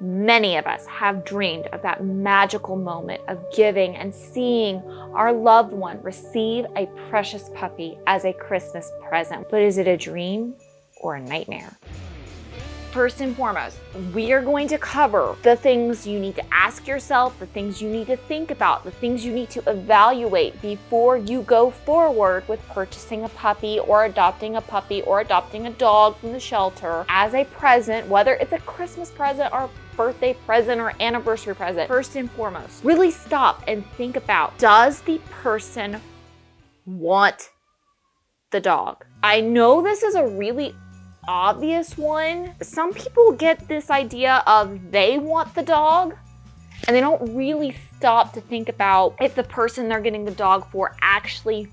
Many of us have dreamed of that magical moment of giving and seeing our loved one receive a precious puppy as a Christmas present. But is it a dream or a nightmare? First and foremost, we are going to cover the things you need to ask yourself, the things you need to think about, the things you need to evaluate before you go forward with purchasing a puppy or adopting a dog from the shelter as a present, whether it's a Christmas present or birthday present or anniversary present. First and foremost, really stop and think about, does the person want the dog? I know this is a really obvious one. Some people get this idea of they want the dog and they don't really stop to think about if the person they're getting the dog for actually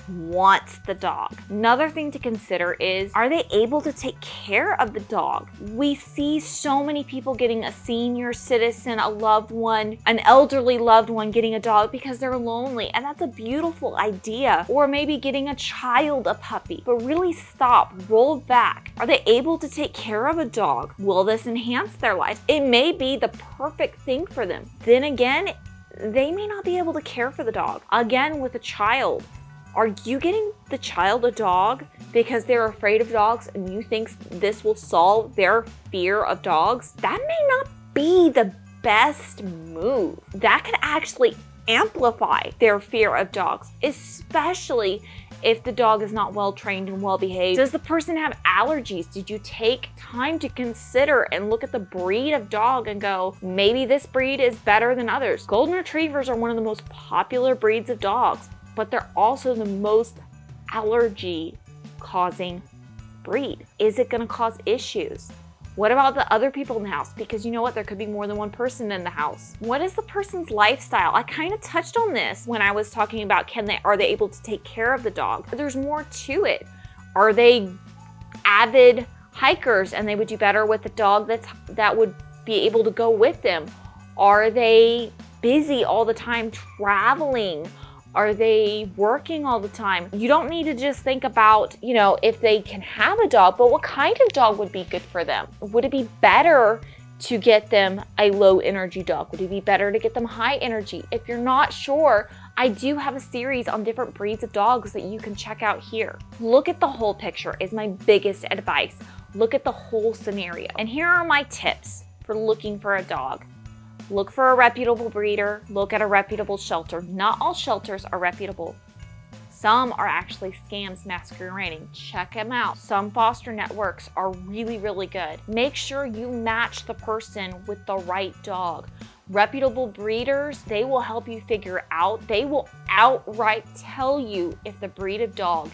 wants the dog. Another thing to consider is, are they able to take care of the dog? We see so many people getting a senior citizen, a loved one, an elderly loved one getting a dog because they're lonely, and that's a beautiful idea. Or maybe getting a child a puppy. But really stop, roll back. Are they able to take care of a dog? Will this enhance their life? It may be the perfect thing for them. Then again, they may not be able to care for the dog. Again, with a child, are you getting the child a dog because they're afraid of dogs and you think this will solve their fear of dogs? That may not be the best move. That could actually amplify their fear of dogs, especially if the dog is not well trained and well behaved. Does the person have allergies? Did you take time to consider and look at the breed of dog and go, maybe this breed is better than others? Golden Retrievers are one of the most popular breeds of dogs, but they're also the most allergy-causing breed. Is it gonna cause issues? What about the other people in the house? Because you know what, there could be more than one person in the house. What is the person's lifestyle? I kind of touched on this when I was talking about are they able to take care of the dog? But there's more to it. Are they avid hikers and they would do better with a dog that would be able to go with them? Are they busy all the time traveling? Are they working all the time? You don't need to just think about, if they can have a dog, but what kind of dog would be good for them? Would it be better to get them a low energy dog? Would it be better to get them high energy? If you're not sure, I do have a series on different breeds of dogs that you can check out here. Look at the whole picture is my biggest advice. Look at the whole scenario. And here are my tips for looking for a dog. Look for a reputable breeder. Look at a reputable shelter. Not all shelters are reputable. Some are actually scams masquerading. Check them out. Some foster networks are really, really good. Make sure you match the person with the right dog. Reputable breeders, they will help you figure out. They will outright tell you if the breed of dog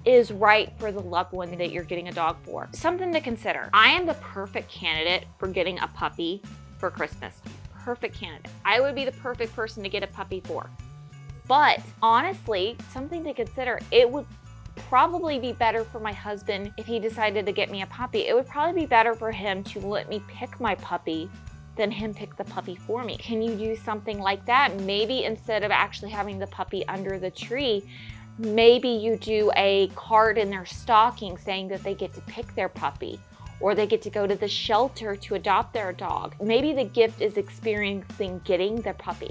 is right for the loved one that you're getting a dog for. Something to consider. I am the perfect candidate for getting a puppy for Christmas. Perfect candidate. I would be the perfect person to get a puppy for. But honestly, something to consider, it would probably be better for my husband if he decided to get me a puppy. It would probably be better for him to let me pick my puppy than him pick the puppy for me. Can you do something like that? Maybe instead of actually having the puppy under the tree, maybe you do a card in their stocking saying that they get to pick their puppy, or they get to go to the shelter to adopt their dog. Maybe the gift is experiencing getting their puppy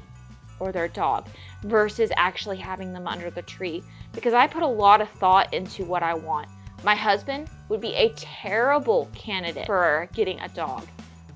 or their dog versus actually having them under the tree. Because I put a lot of thought into what I want. My husband would be a terrible candidate for getting a dog.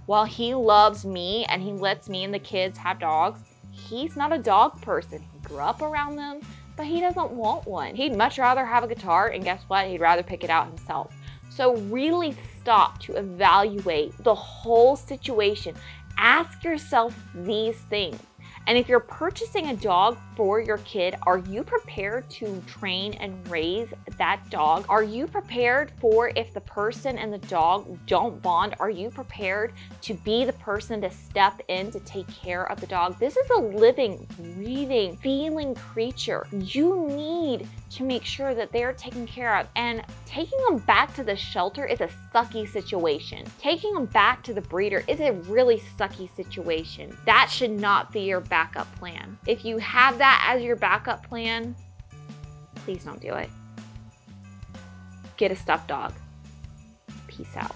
While he loves me and he lets me and the kids have dogs, he's not a dog person. He grew up around them, but he doesn't want one. He'd much rather have a guitar, and guess what? He'd rather pick it out himself. So really stop to evaluate the whole situation. Ask yourself these things. And if you're purchasing a dog for your kid, are you prepared to train and raise that dog? Are you prepared for if the person and the dog don't bond? Are you prepared to be the person to step in to take care of the dog? This is a living, breathing, feeling creature. You need to make sure that they're taken care of. And taking them back to the shelter is a sucky situation. Taking them back to the breeder is a really sucky situation. That should not be your backup plan. If you have that as your backup plan, please don't do it. Get a stuffed dog. Peace out.